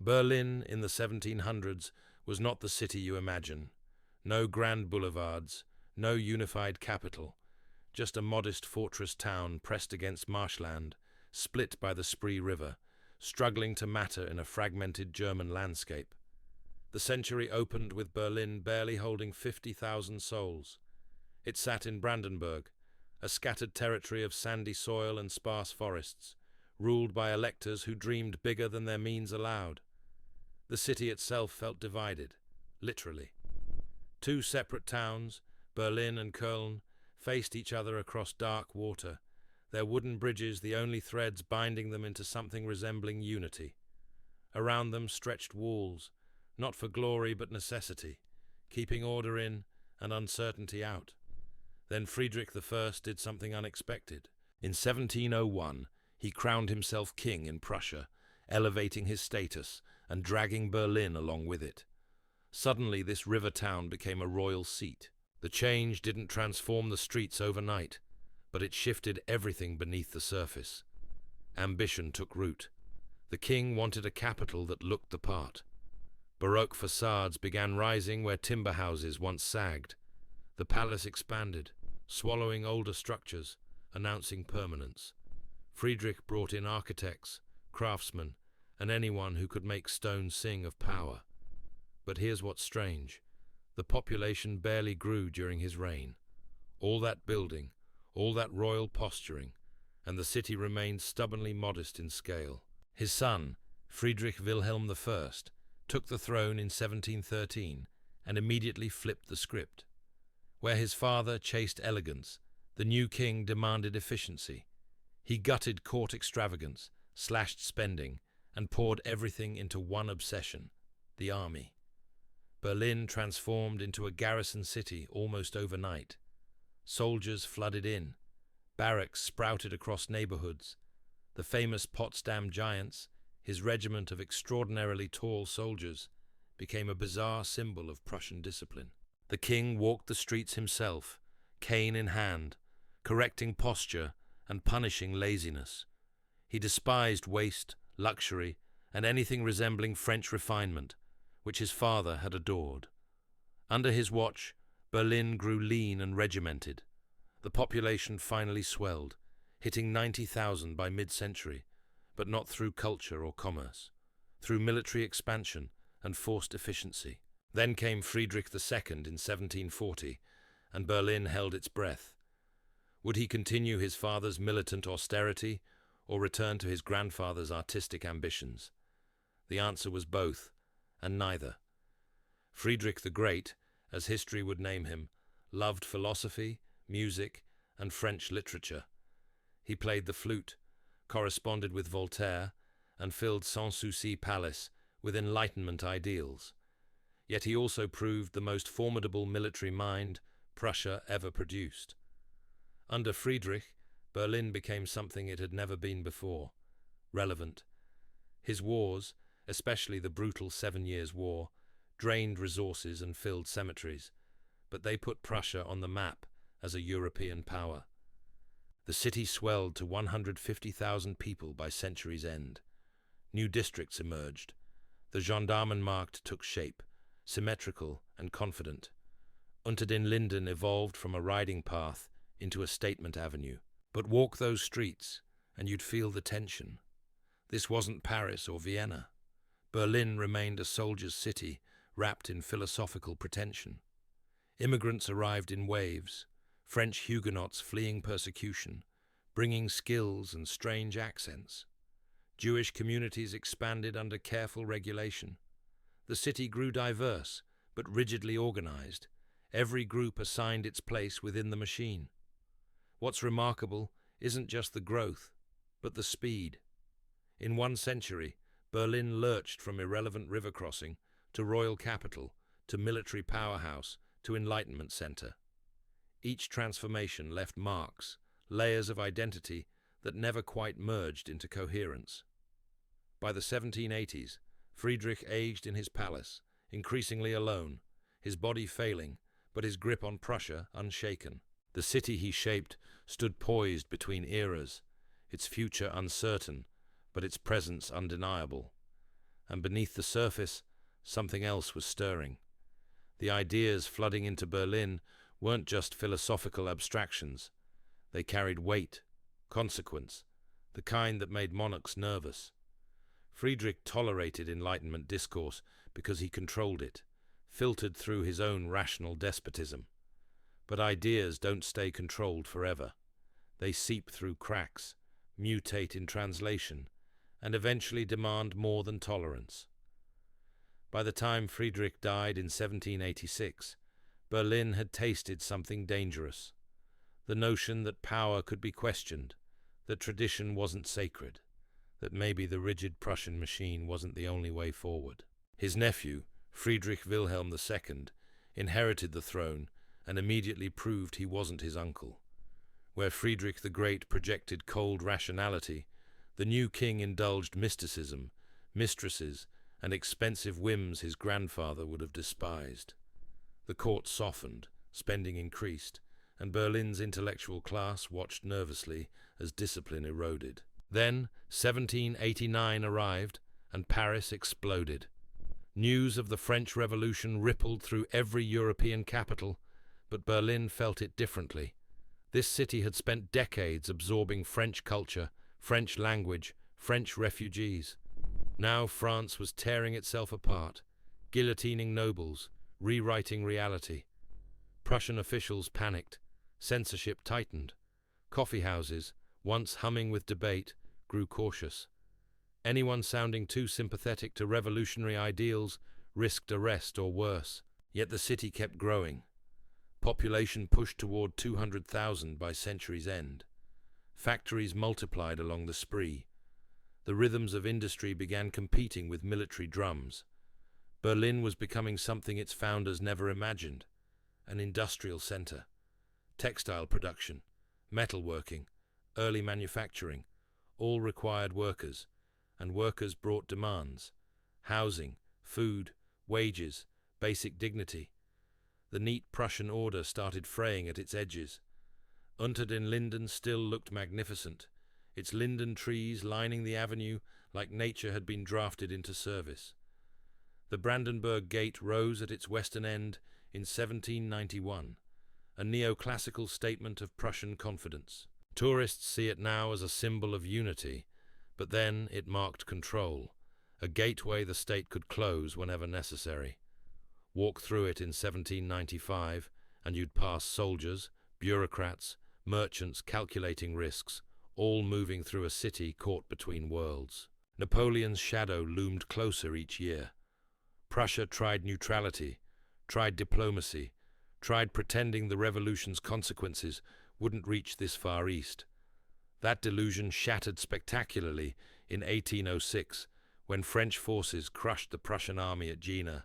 Berlin in the 1700s was not the city you imagine. No grand boulevards, no unified capital, just a modest fortress town pressed against marshland, split by the Spree River, struggling to matter in a fragmented German landscape. The century opened with Berlin barely holding 50,000 souls. It sat in Brandenburg, a scattered territory of sandy soil and sparse forests, ruled by electors who dreamed bigger than their means allowed. The city itself felt divided, literally. Two separate towns, Berlin and Köln, faced each other across dark water, their wooden bridges the only threads binding them into something resembling unity. Around them stretched walls, not for glory but necessity, keeping order in and uncertainty out. Then Friedrich I did something unexpected. In 1701, he crowned himself king in Prussia, elevating his status and dragging Berlin along with it. Suddenly, this river town became a royal seat. The change didn't transform the streets overnight, but it shifted everything beneath the surface. Ambition took root. The king wanted a capital that looked the part. Baroque facades began rising where timber houses once sagged. The palace expanded, swallowing older structures, announcing permanence. Friedrich brought in architects, craftsmen, and anyone who could make stone sing of power. But here's what's strange. The population barely grew during his reign. All that building, all that royal posturing, and the city remained stubbornly modest in scale. His son, Friedrich Wilhelm I, took the throne in 1713 and immediately flipped the script. Where his father chased elegance, the new king demanded efficiency. He gutted court extravagance, slashed spending, and poured everything into one obsession: the army. Berlin transformed into a garrison city almost overnight. Soldiers flooded in. Barracks sprouted across neighborhoods. The famous Potsdam Giants, his regiment of extraordinarily tall soldiers, became a bizarre symbol of Prussian discipline. The king walked the streets himself, cane in hand, correcting posture and punishing laziness. He despised waste, luxury, and anything resembling French refinement, which his father had adored. Under his watch, Berlin grew lean and regimented. The population finally swelled, hitting 90,000 by mid-century, but not through culture or commerce, through military expansion and forced efficiency. Then came Friedrich II in 1740, and Berlin held its breath. Would he continue his father's militant austerity, or return to his grandfather's artistic ambitions? The answer was both, and neither. Friedrich the Great, as history would name him, loved philosophy, music, and French literature. He played the flute, corresponded with Voltaire, and filled Sanssouci Palace with Enlightenment ideals. Yet he also proved the most formidable military mind Prussia ever produced. Under Friedrich, Berlin became something it had never been before: relevant. His wars, especially the brutal 7 Years' War, drained resources and filled cemeteries, but they put Prussia on the map as a European power. The city swelled to 150,000 people by century's end. New districts emerged. The Gendarmenmarkt took shape, symmetrical and confident. Unter den Linden evolved from a riding path into a statement avenue. But walk those streets, and you'd feel the tension. This wasn't Paris or Vienna. Berlin remained a soldier's city, wrapped in philosophical pretension. Immigrants arrived in waves, French Huguenots fleeing persecution, bringing skills and strange accents. Jewish communities expanded under careful regulation. The city grew diverse, but rigidly organized. Every group assigned its place within the machine. What's remarkable isn't just the growth, but the speed. In 1 century, Berlin lurched from irrelevant river crossing to royal capital, to military powerhouse, to Enlightenment center. Each transformation left marks, layers of identity that never quite merged into coherence. By the 1780s, Friedrich aged in his palace, increasingly alone, his body failing, but his grip on Prussia unshaken. The city he shaped stood poised between eras, its future uncertain, but its presence undeniable. and beneath the surface, something else was stirring. The ideas flooding into Berlin weren't just philosophical abstractions. They carried weight, consequence, the kind that made monarchs nervous. Friedrich tolerated Enlightenment discourse because he controlled it, filtered through his own rational despotism. But ideas don't stay controlled forever. They seep through cracks, mutate in translation, and eventually demand more than tolerance. By the time Friedrich died in 1786, Berlin had tasted something dangerous. The notion that power could be questioned, that tradition wasn't sacred, that maybe the rigid Prussian machine wasn't the only way forward. His nephew, Friedrich Wilhelm II, inherited the throne and immediately proved he wasn't his uncle. Where Friedrich the Great projected cold rationality, the new king indulged mysticism, mistresses, and expensive whims his grandfather would have despised. The court softened, spending increased, and Berlin's intellectual class watched nervously as discipline eroded. Then 1789 arrived, and Paris exploded. News of the French Revolution rippled through every European capital, but Berlin felt it differently. This city had spent decades absorbing French culture, French language, French refugees. Now France was tearing itself apart, guillotining nobles, rewriting reality. Prussian officials panicked, censorship tightened. Coffee houses, once humming with debate, grew cautious. Anyone sounding too sympathetic to revolutionary ideals risked arrest or worse. Yet the city kept growing. Population pushed toward 200,000 by century's end. Factories multiplied along the Spree. The rhythms of industry began competing with military drums. Berlin was becoming something its founders never imagined: an industrial center. Textile production, metalworking, early manufacturing, all required workers, and workers brought demands: housing, food, wages, basic dignity. The neat Prussian order started fraying at its edges. Unter den Linden still looked magnificent, its linden trees lining the avenue like nature had been drafted into service. The Brandenburg Gate rose at its western end in 1791, a neoclassical statement of Prussian confidence. Tourists see it now as a symbol of unity, but then it marked control, a gateway the state could close whenever necessary. Walk through it in 1795, and you'd pass soldiers, bureaucrats, merchants calculating risks, all moving through a city caught between worlds. Napoleon's shadow loomed closer each year. Prussia tried neutrality, tried diplomacy, tried pretending the revolution's consequences wouldn't reach this far east. That delusion shattered spectacularly in 1806, when French forces crushed the Prussian army at Jena.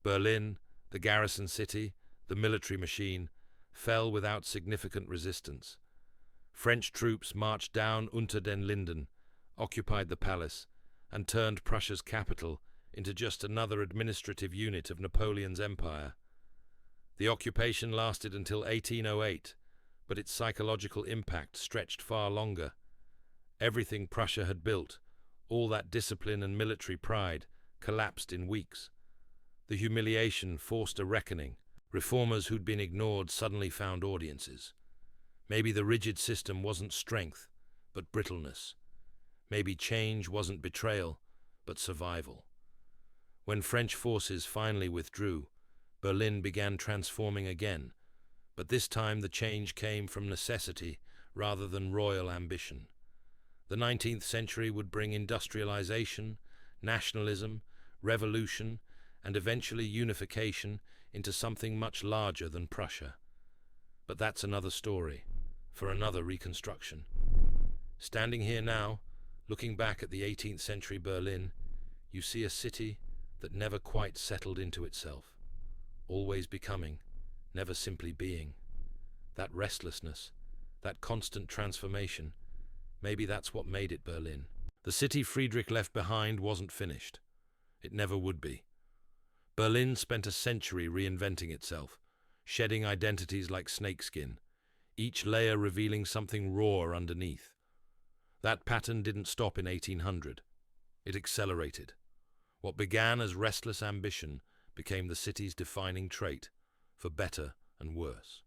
Berlin, the garrison city, the military machine, fell without significant resistance. French troops marched down Unter den Linden, occupied the palace, and turned Prussia's capital into just another administrative unit of Napoleon's empire. The occupation lasted until 1808, but its psychological impact stretched far longer. Everything Prussia had built, all that discipline and military pride, collapsed in weeks. The humiliation forced a reckoning. Reformers who'd been ignored suddenly found audiences. Maybe the rigid system wasn't strength, but brittleness. Maybe change wasn't betrayal, but survival. When French forces finally withdrew, Berlin began transforming again, but this time the change came from necessity rather than royal ambition. The 19th century would bring industrialization, nationalism, revolution, and eventually unification into something much larger than Prussia. But that's another story, for another reconstruction. Standing here now, looking back at the 18th century Berlin, you see a city that never quite settled into itself, always becoming, never simply being. That restlessness, that constant transformation, maybe that's what made it Berlin. The city Friedrich left behind wasn't finished. It never would be. Berlin spent a century reinventing itself, shedding identities like snakeskin, each layer revealing something raw underneath. That pattern didn't stop in 1800. It accelerated. What began as restless ambition became the city's defining trait, for better and worse.